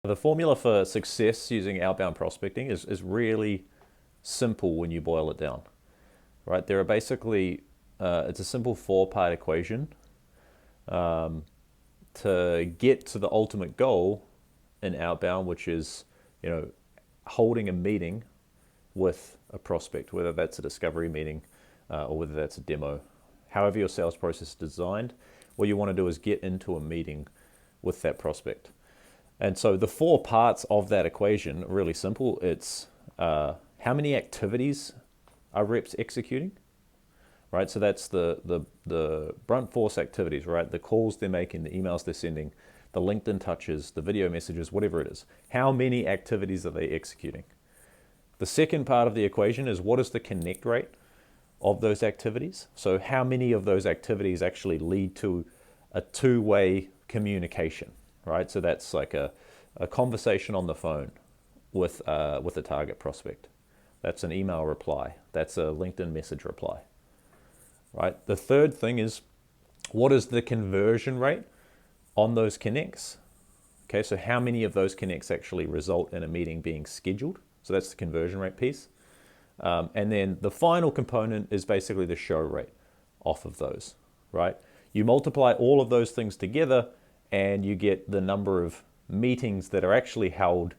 The formula for success using outbound prospecting is really simple when you boil it down, right? There are basically, it's a simple four-part equation to get to the ultimate goal in outbound, which is, you know, holding a meeting with a prospect, whether that's a discovery meeting or whether that's a demo. However your sales process is designed, what you want to do is get into a meeting with that prospect. And so the four parts of that equation are really simple. It's how many activities are reps executing, right? So that's the brunt force activities, right? The calls they're making, the emails they're sending, the LinkedIn touches, the video messages, whatever it is. How many activities are they executing? The second part of the equation is what is the connect rate of those activities? So how many of those activities actually lead to a two-way communication, right? So that's like a conversation on the phone with a target prospect. That's an email reply. That's a LinkedIn message reply, right? The third thing is what is the conversion rate on those connects? Okay, so how many of those connects actually result in a meeting being scheduled? So that's the conversion rate piece. And then the final component is basically the show rate off of those, right? You multiply all of those things together and you get the number of meetings that are actually held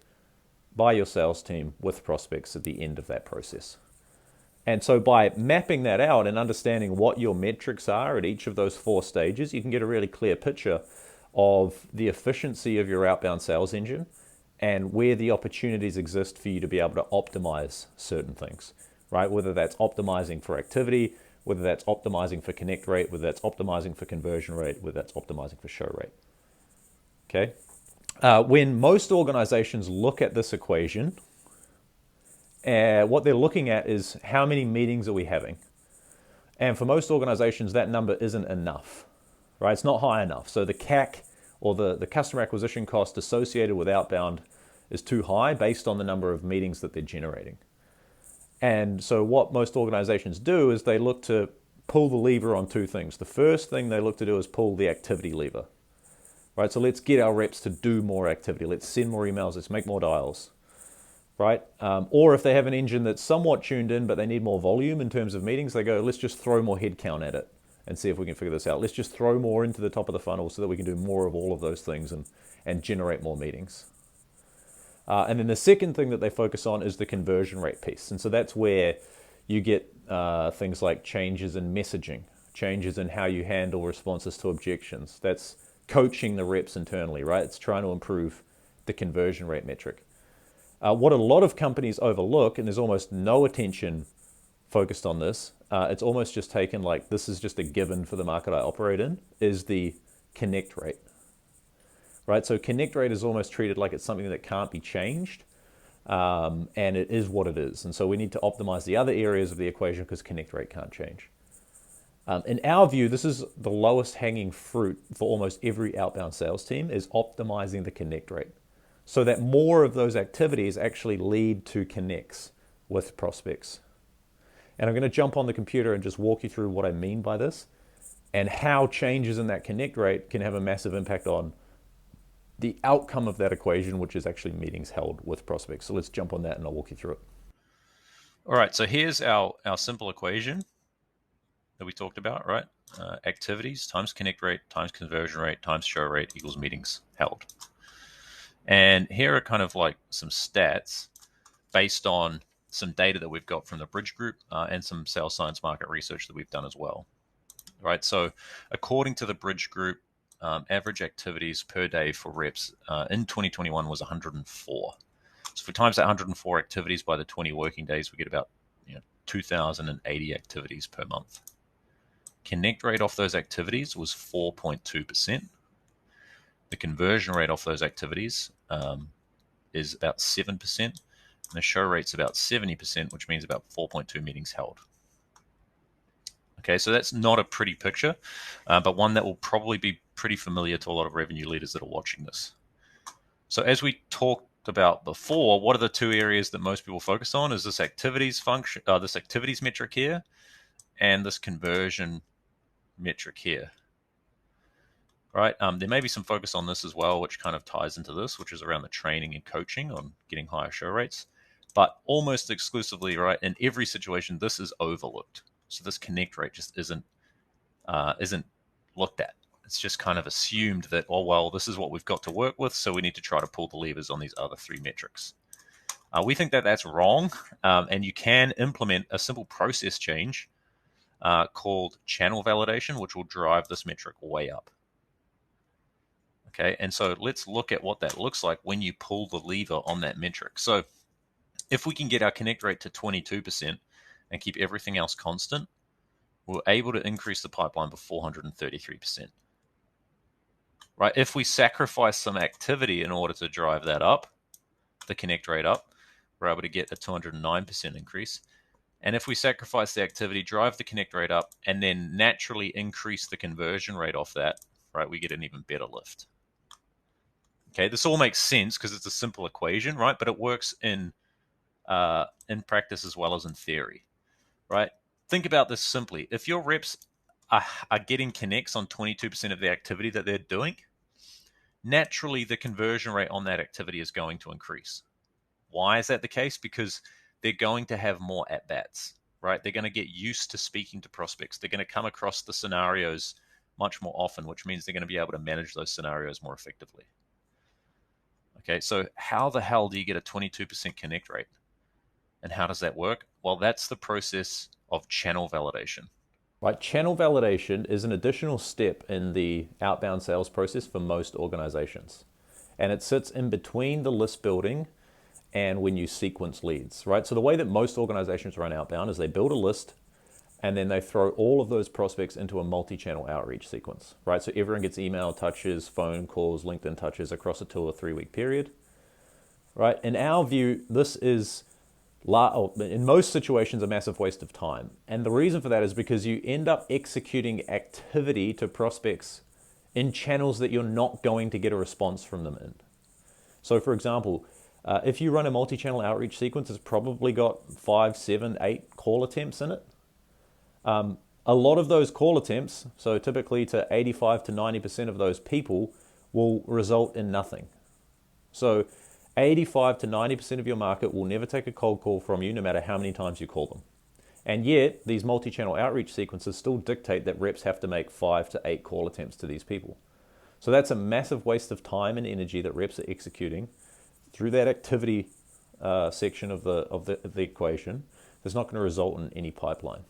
by your sales team with prospects at the end of that process. And so by mapping that out and understanding what your metrics are at each of those four stages, you can get a really clear picture of the efficiency of your outbound sales engine and where the opportunities exist for you to be able to optimize certain things, right? Whether that's optimizing for activity, whether that's optimizing for connect rate, whether that's optimizing for conversion rate, whether that's optimizing for show rate. Okay. When most organizations look at this equation, what they're looking at is how many meetings are we having? And for most organizations, that number isn't enough, right? It's not high enough. So the CAC or the customer acquisition cost associated with outbound is too high based on the number of meetings that they're generating. And so what most organizations do is they look to pull the lever on two things. The first thing they look to do is pull the activity lever, right? So let's get our reps to do more activity. Let's send more emails. Let's make more dials, right? Or if they have an engine that's somewhat tuned in, but they need more volume in terms of meetings, they go, let's just throw more headcount at it and see if we can figure this out. Let's just throw more into the top of the funnel so that we can do more of all of those things and generate more meetings. And then the second thing that they focus on is the conversion rate piece. And so that's where you get things like changes in messaging, changes in how you handle responses to objections. That's coaching the reps internally, right? It's trying to improve the conversion rate metric. What a lot of companies overlook, and there's almost no attention focused on this, it's almost just taken like this is just a given for the market I operate in, is the connect rate, right? So connect rate is almost treated like it's something that can't be changed, and it is what it is. And so we need to optimize the other areas of the equation because connect rate can't change. In our view, this is the lowest hanging fruit for almost every outbound sales team is optimizing the connect rate so that more of those activities actually lead to connects with prospects. And I'm going to jump on the computer and just walk you through what I mean by this and how changes in that connect rate can have a massive impact on the outcome of that equation, which is actually meetings held with prospects. So let's jump on that and I'll walk you through it. All right, so here's our simple equation that we talked about, right? Activities times connect rate times conversion rate times show rate equals meetings held. And here are kind of like some stats based on some data that we've got from the Bridge Group and some sales science market research that we've done as well, right? So according to the Bridge Group, average activities per day for reps in 2021 was 104. So if we times that 104 activities by the 20 working days, we get about 2,080 activities per month. Connect rate off those activities was 4.2%. The conversion rate off those activities is about 7%. And the show rate's about 70%, which means about 4.2 meetings held. Okay, so that's not a pretty picture, but one that will probably be pretty familiar to a lot of revenue leaders that are watching this. So as we talked about before, what are the two areas that most people focus on? Is this activities function, this activities metric here, and this conversion metric here. right? There may be some focus on this as well, which kind of ties into this, which is around the training and coaching on getting higher show rates. But almost exclusively, right, in every situation, this is overlooked. So this connect rate just isn't looked at. It's just kind of assumed that, oh, well, this is what we've got to work with, so we need to try to pull the levers on these other three metrics. We think that that's wrong, and you can implement a simple process change called channel validation, which will drive this metric way up. Okay, and so let's look at what that looks like when you pull the lever on that metric. So if we can get our connect rate to 22% and keep everything else constant, we're able to increase the pipeline by 433%. Right? If we sacrifice some activity in order to drive that up, the connect rate up, we're able to get a 209% increase. And if we sacrifice the activity, drive the connect rate up, and then naturally increase the conversion rate off that, right, we get an even better lift. Okay, this all makes sense because it's a simple equation, right? But it works in practice as well as in theory, right? Think about this simply. If your reps are getting connects on 22% of the activity that they're doing, naturally the conversion rate on that activity is going to increase. Why is that the case? Because they're going to have more at-bats, right? They're going to get used to speaking to prospects. They're going to come across the scenarios much more often, which means they're going to be able to manage those scenarios more effectively. Okay, so how the hell do you get a 22% connect rate? And how does that work? Well, that's the process of channel validation. Right, channel validation is an additional step in the outbound sales process for most organizations. And it sits in between the list building and when you sequence leads, right? So the way that most organizations run outbound is they build a list and then they throw all of those prospects into a multi-channel outreach sequence, right? So everyone gets email touches, phone calls, LinkedIn touches across a 2 or 3 week period, right? In our view, this is in most situations a massive waste of time. And the reason for that is because you end up executing activity to prospects in channels that you're not going to get a response from them in. So for example, if you run a multi-channel outreach sequence, it's probably got 5, 7, 8 call attempts in it. A lot of those call attempts, so typically to 85 to 90% of those people, will result in nothing. So 85 to 90% of your market will never take a cold call from you, no matter how many times you call them. And yet, these multi-channel outreach sequences still dictate that reps have to make 5 to 8 call attempts to these people. So that's a massive waste of time and energy that reps are executing through that activity section of the equation. That's not going to result in any pipeline.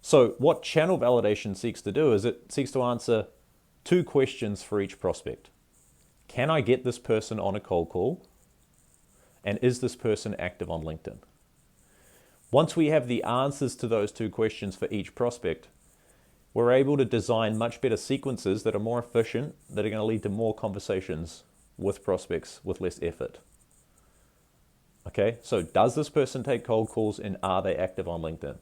So what channel validation seeks to do is it seeks to answer 2 questions for each prospect. Can I get this person on a cold call? And is this person active on LinkedIn? Once we have the answers to those 2 questions for each prospect, we're able to design much better sequences that are more efficient, that are going to lead to more conversations with prospects with less effort. Okay, so does this person take cold calls and are they active on LinkedIn?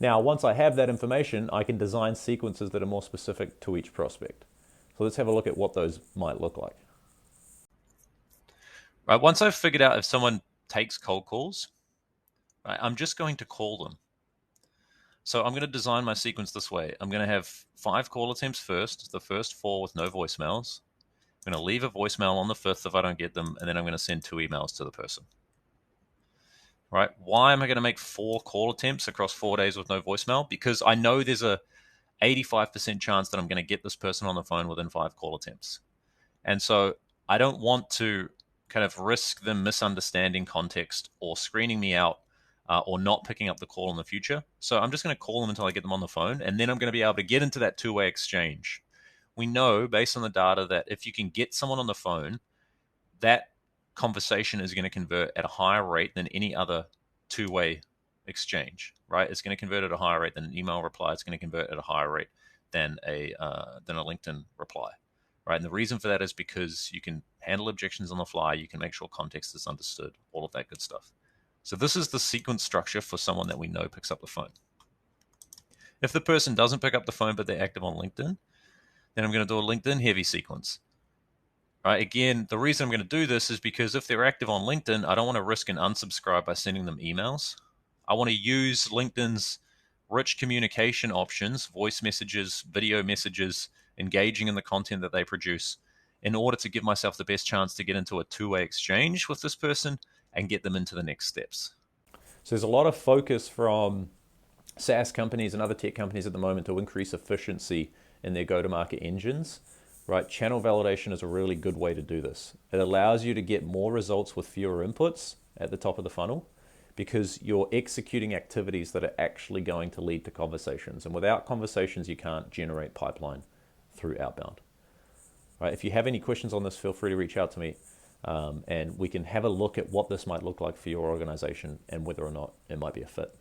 Now, once I have that information, I can design sequences that are more specific to each prospect. So let's have a look at what those might look like. Right, once I've figured out if someone takes cold calls, right, I'm just going to call them. So I'm going to design my sequence this way. I'm going to have 5 call attempts first, the first 4 with no voicemails. I'm going to leave a voicemail on the 5th if I don't get them, and then I'm going to send 2 emails to the person. Right? Why am I going to make 4 call attempts across 4 days with no voicemail? Because I know there's a 85% chance that I'm going to get this person on the phone within 5 call attempts. And so I don't want to kind of risk them misunderstanding context or screening me out or not picking up the call in the future. So I'm just going to call them until I get them on the phone, and then I'm going to be able to get into that 2-way exchange. We know based on the data that if you can get someone on the phone, that conversation is going to convert at a higher rate than any other 2-way exchange, right? It's going to convert at a higher rate than an email reply. It's going to convert at a higher rate than a LinkedIn reply, right? And the reason for that is because you can handle objections on the fly. You can make sure context is understood, all of that good stuff. So this is the sequence structure for someone that we know picks up the phone. If the person doesn't pick up the phone but they're active on LinkedIn, then I'm going to do a LinkedIn heavy sequence. Right? Again, the reason I'm going to do this is because if they're active on LinkedIn, I don't want to risk an unsubscribe by sending them emails. I want to use LinkedIn's rich communication options, voice messages, video messages, engaging in the content that they produce in order to give myself the best chance to get into a two-way exchange with this person and get them into the next steps. So there's a lot of focus from SaaS companies and other tech companies at the moment to increase efficiency in their go-to-market engines, right? Channel validation is a really good way to do this. It allows you to get more results with fewer inputs at the top of the funnel because you're executing activities that are actually going to lead to conversations. And without conversations, you can't generate pipeline through outbound. Right? If you have any questions on this, feel free to reach out to me, and we can have a look at what this might look like for your organization and whether or not it might be a fit.